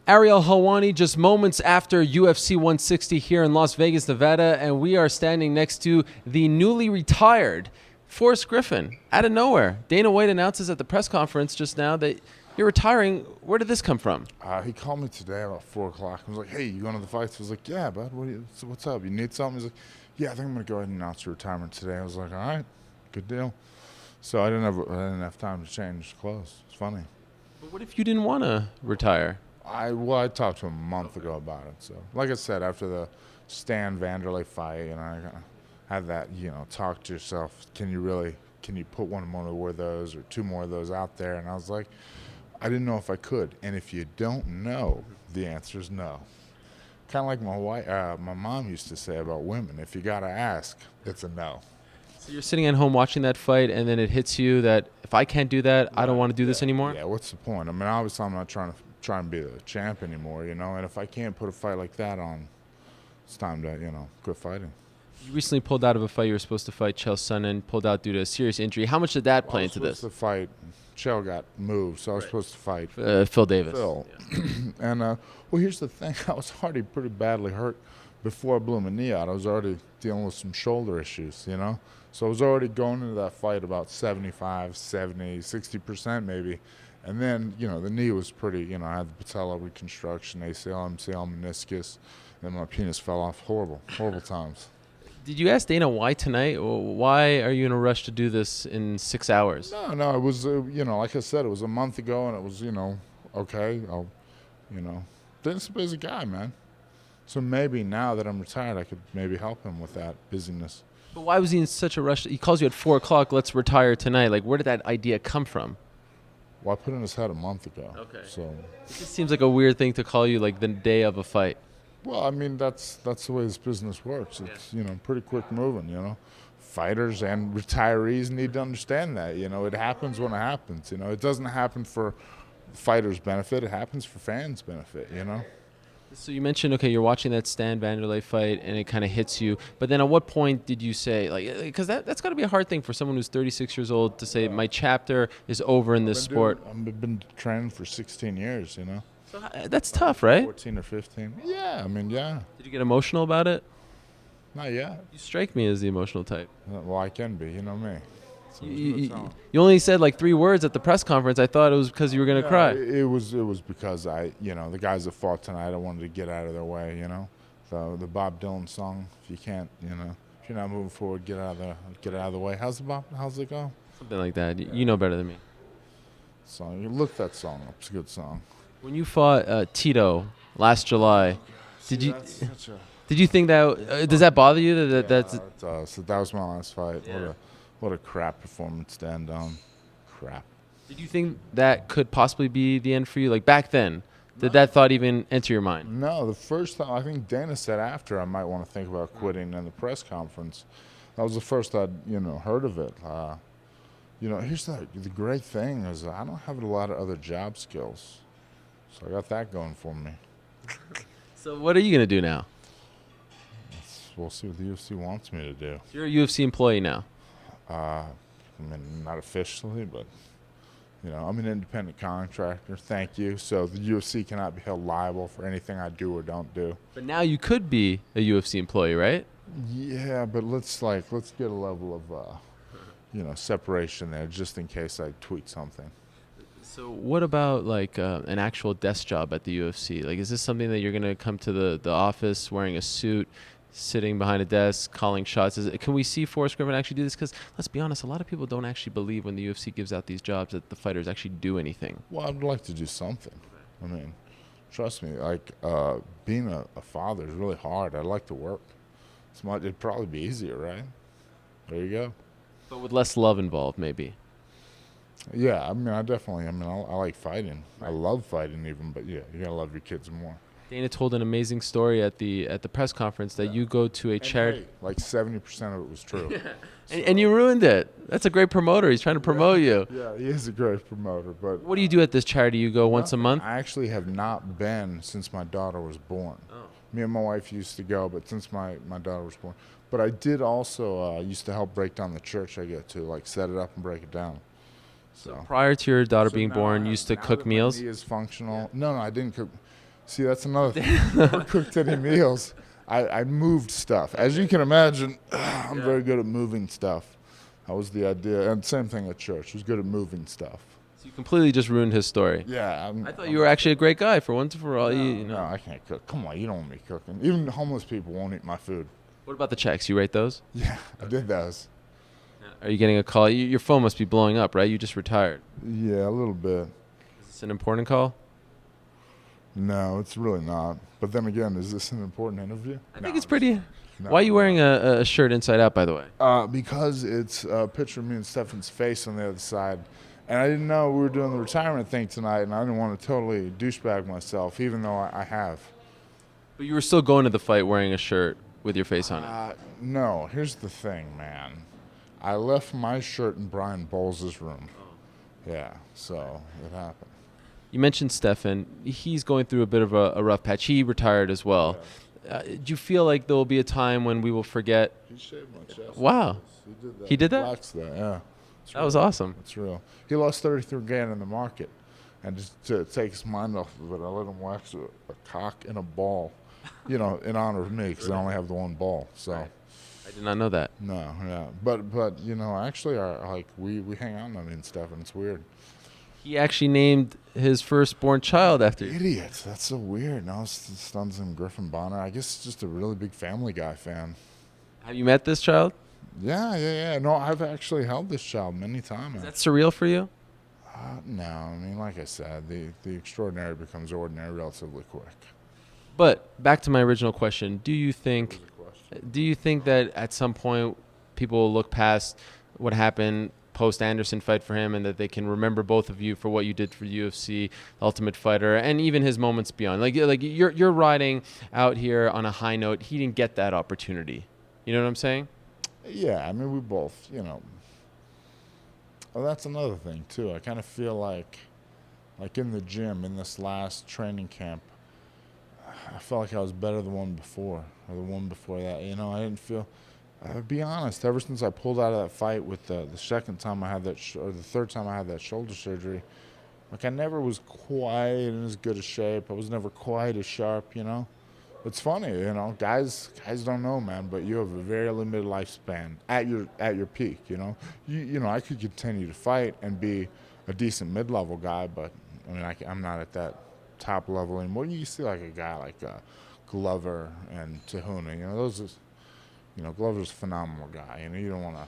Ariel Helwani, just moments after UFC 160 here in Las Vegas, Nevada, and we are standing next to the newly retired Forrest Griffin. Out of nowhere, Dana White announces at the press conference just now that you're retiring. Where did this come from? He called me today about 4 o'clock. I was like, hey, you going to the fights? I was like, yeah, bud. What's up? You need something? He's like, yeah, I think I'm going to go ahead and announce your retirement today. I was like, all right, good deal. So I didn't have time to change clothes. It's funny. But what if you didn't want to retire? I talked to him a month ago about it. So, like I said, after the Stan Vanderlei fight, I had that, talk to yourself. Can you put one more of those or two more of those out there? And I was like, I didn't know if I could. And if you don't know, the answer is no. Kind of like my mom used to say about women. If you gotta ask, it's a no. So you're sitting at home watching that fight, and then it hits you that if I can't do that, I don't want to do this anymore? Yeah, what's the point? I mean, obviously I'm not trying to be the champ anymore, And if I can't put a fight like that on, it's time to, quit fighting. You recently pulled out of a fight you were supposed to fight Chael Sonnen, pulled out due to a serious injury. How much did that play into this? I was supposed to fight. Chael got moved, so I was supposed to fight Phil Davis. Yeah. And, well, here's the thing. I was already pretty badly hurt before I blew my knee out. I was already dealing with some shoulder issues, So I was already going into that fight about 75, 70, 60% maybe. And then, the knee was pretty, I had the patella reconstruction, ACL, MCL, meniscus, and my penis fell off. Horrible times. Did you ask Dana why tonight? Why are you in a rush to do this in 6 hours? No, it was, like I said, it was a month ago, and it was, okay, Dana's a busy guy, man. So maybe now that I'm retired, I could maybe help him with that busyness. But why was he in such a rush? He calls you at 4 o'clock, let's retire tonight. Like, where did that idea come from? Well, I put it in his head a month ago. Okay. So it just seems like a weird thing to call you like the day of a fight. Well, I mean, that's the way this business works. It's, pretty quick moving, Fighters and retirees need to understand that, It happens when it happens, It doesn't happen for fighters' benefit. It happens for fans' benefit, So you mentioned, okay, you're watching that Stan Vanderlei fight, and it kind of hits you. But then at what point did you say, because that's got to be a hard thing for someone who's 36 years old to say, my chapter is over in this sport. I've been training for 16 years, So that's tough, right? 14 or 15. Yeah, I mean, yeah. Did you get emotional about it? Not yet. You strike me as the emotional type. Well, I can be, you know me. You only said like 3 words at the press conference. I thought it was because you were going to cry. It was because the guys that fought tonight, I wanted to get out of their way, The Bob Dylan song, if you can't, if you're not moving forward, get out of the way. How's it go? Something like that. You know better than me. So you look that song up. It's a good song. When you fought Tito last July, did you think that does that bother you? That's it does. So that was my last fight. Yeah. What a crap performance to end on. Crap. Did you think that could possibly be the end for you? Like back then, did that thought even enter your mind? No, the first time, I think Dana said after I might want to think about quitting in the press conference. That was the first I'd, heard of it. Here's the great thing is I don't have a lot of other job skills. So I got that going for me. So what are you going to do now? We'll see what the UFC wants me to do. So you're a UFC employee now. I mean, not officially, but, I'm an independent contractor. Thank you. So the UFC cannot be held liable for anything I do or don't do. But now you could be a UFC employee, right? Yeah, but let's get a level of, separation there just in case I tweet something. So what about an actual desk job at the UFC? Like, is this something that you're going to come to the office wearing a suit, sitting behind a desk, calling shots? Can we see Forrest Griffin actually do this? Because let's be honest, a lot of people don't actually believe when the UFC gives out these jobs that the fighters actually do anything. Well, I'd like to do something. I mean, trust me, being a father is really hard. I'd like to work. It'd probably be easier, right? There you go. But with less love involved, maybe. Yeah, I like fighting. I love fighting even, but yeah, you gotta love your kids more. Dana told an amazing story at the press conference that you go to a charity. Like 70% of it was true. And you ruined it. That's a great promoter. He's trying to promote you. Yeah, he is a great promoter. But what do you do at this charity? You go once a month? I actually have not been since my daughter was born. Oh. Me and my wife used to go, but since my daughter was born. But I did also used to help break down the church I go to, set it up and break it down. So prior to your daughter being born, you used to cook meals? He is functional. No, I didn't cook. See, that's another thing. Never cooked any meals. I moved stuff. As you can imagine, I'm very good at moving stuff. That was the idea. And same thing at church. I was good at moving stuff. So you completely just ruined his story. Yeah. I thought you were actually a great guy for once and for all. No, I can't cook. Come on, you don't want me cooking. Even homeless people won't eat my food. What about the checks? You rate those? Yeah, I did those. Are you getting a call? Your phone must be blowing up, right? You just retired. Yeah, a little bit. Is this an important call? No, it's really not. But then again, is this an important interview? I think it's pretty. No. Why are you wearing a shirt inside out, by the way? Because it's a picture of me and Stephan's face on the other side. And I didn't know we were doing the retirement thing tonight, and I didn't want to totally douchebag myself, even though I have. But you were still going to the fight wearing a shirt with your face on it. No, here's the thing, man. I left my shirt in Brian Bowles' room. Yeah, so it happened. You mentioned Stephan. He's going through a bit of a rough patch. He retired as well. Do you feel like there will be a time when we will forget? He shaved my chest. Wow. He did that. He did that? Waxed that, yeah. It's That was real. awesome. It's real. He lost 33 grand in the market. And just to take his mind off of it, I let him wax a cock and a ball, in honor of me, because I only have the one ball. So, I did not know that. no, yeah. But actually, we hang out now, me and Stephan. It's weird. He actually named his firstborn child after you. Idiots. That's so weird. Now his son's in Griffin Bonner. I guess he's just a really big Family Guy fan. Have you met this child? Yeah. No, I've actually held this child many times. Is that surreal for you? No, I mean, like I said, the extraordinary becomes ordinary relatively quick. But back to my original question: Do you think that at some point people will look past what happened post Anderson fight for him, and that they can remember both of you for what you did for UFC, the Ultimate Fighter, and even his moments beyond? Like you're riding out here on a high note. He didn't get that opportunity. You know what I'm saying? Yeah, I mean, we both, Well, that's another thing too. I kind of feel like in the gym in this last training camp, I felt like I was better the one before or the one before that. I didn't feel. I'll be honest. Ever since I pulled out of that fight with the second time I had that, or the third time I had that shoulder surgery, I never was quite in as good a shape. I was never quite as sharp. It's funny, guys don't know, man, but you have a very limited lifespan at your peak. I could continue to fight and be a decent mid-level guy, but I mean, I'm not at that top level anymore. You see, like a guy like Glover and Tahuna, those is. Glover's a phenomenal guy. You don't want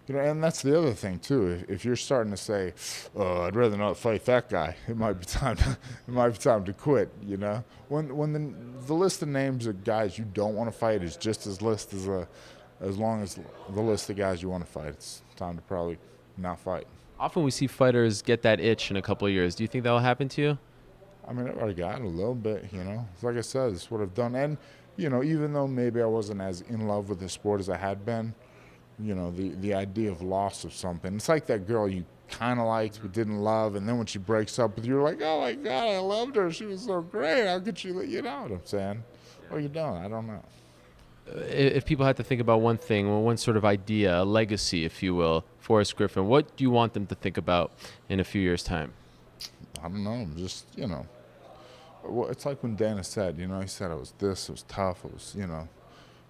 to, and that's the other thing too. If you're starting to say, "Oh, I'd rather not fight that guy," it might be time to quit. When the list of names of guys you don't want to fight is just as long as the list of guys you want to fight, it's time to probably not fight. Often we see fighters get that itch in a couple of years. Do you think that will happen to you? I mean, I've already got it a little bit. It's like I said, it's what I've done, and. Even though maybe I wasn't as in love with the sport as I had been, the idea of loss of something. It's like that girl you kind of liked but didn't love, and then when she breaks up with you, you're like, oh my God, I loved her. She was so great. How could she let you know what I'm saying? Well, you don't. I don't know. If people had to think about one thing, or one sort of idea, a legacy, if you will, Forrest Griffin, what do you want them to think about in a few years' time? I don't know. Just, well, it's like when Dana said, he said it was tough, it was, it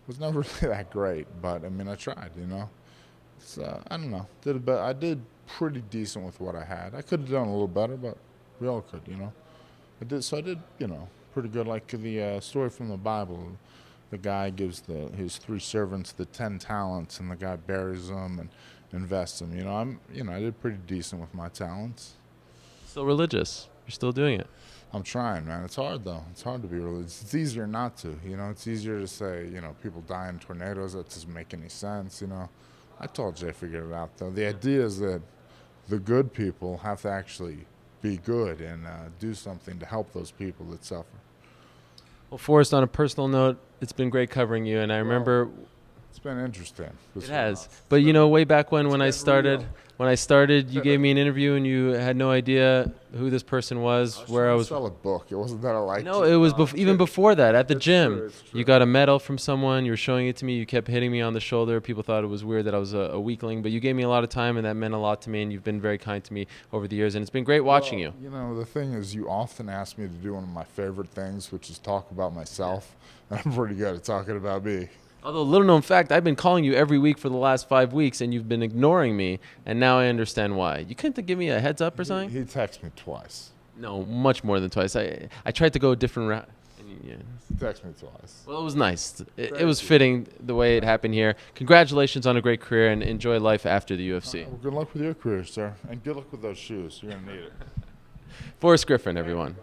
was never really that great, but I mean, I tried, it's, I don't know, I did pretty decent with what I had. I could have done a little better, but we all could, I did, pretty good, like the story from the Bible. The guy gives his 3 servants the 10 talents, and the guy buries them and invests them, I did pretty decent with my talents. Still religious. You're still doing it. I'm trying, man. It's hard, though. It's hard to be religious. It's easier not to, It's easier to say, people die in tornadoes. That doesn't make any sense, I told you I figured it out, though. The idea is that the good people have to actually be good and do something to help those people that suffer. Well, Forrest, on a personal note, it's been great covering you, and I remember It's been interesting. It has. But you know, way back when I started, you gave me an interview and you had no idea who this person was, where I was. Sell a book. It wasn't that I liked No, you. it was even before that at the It's gym. true, it's true. You got a medal from someone. You were showing it to me. You kept hitting me on the shoulder. People thought it was weird that I was a weakling, but you gave me a lot of time, and that meant a lot to me. And you've been very kind to me over the years, and it's been great watching you. You know, the thing is, you often ask me to do one of my favorite things, which is talk about myself. And I'm pretty good at talking about me. Although, little known fact, I've been calling you every week for the last 5 weeks, and you've been ignoring me, and now I understand why. You couldn't give me a heads up or something? He texted me twice. No, much more than twice. I tried to go a different route. Yeah. He texted me twice. Well, it was nice. It was fitting the way it happened here. Congratulations on a great career, and enjoy life after the UFC. Well, good luck with your career, sir. And good luck with those shoes. You're going to need it. Forrest Griffin, everyone.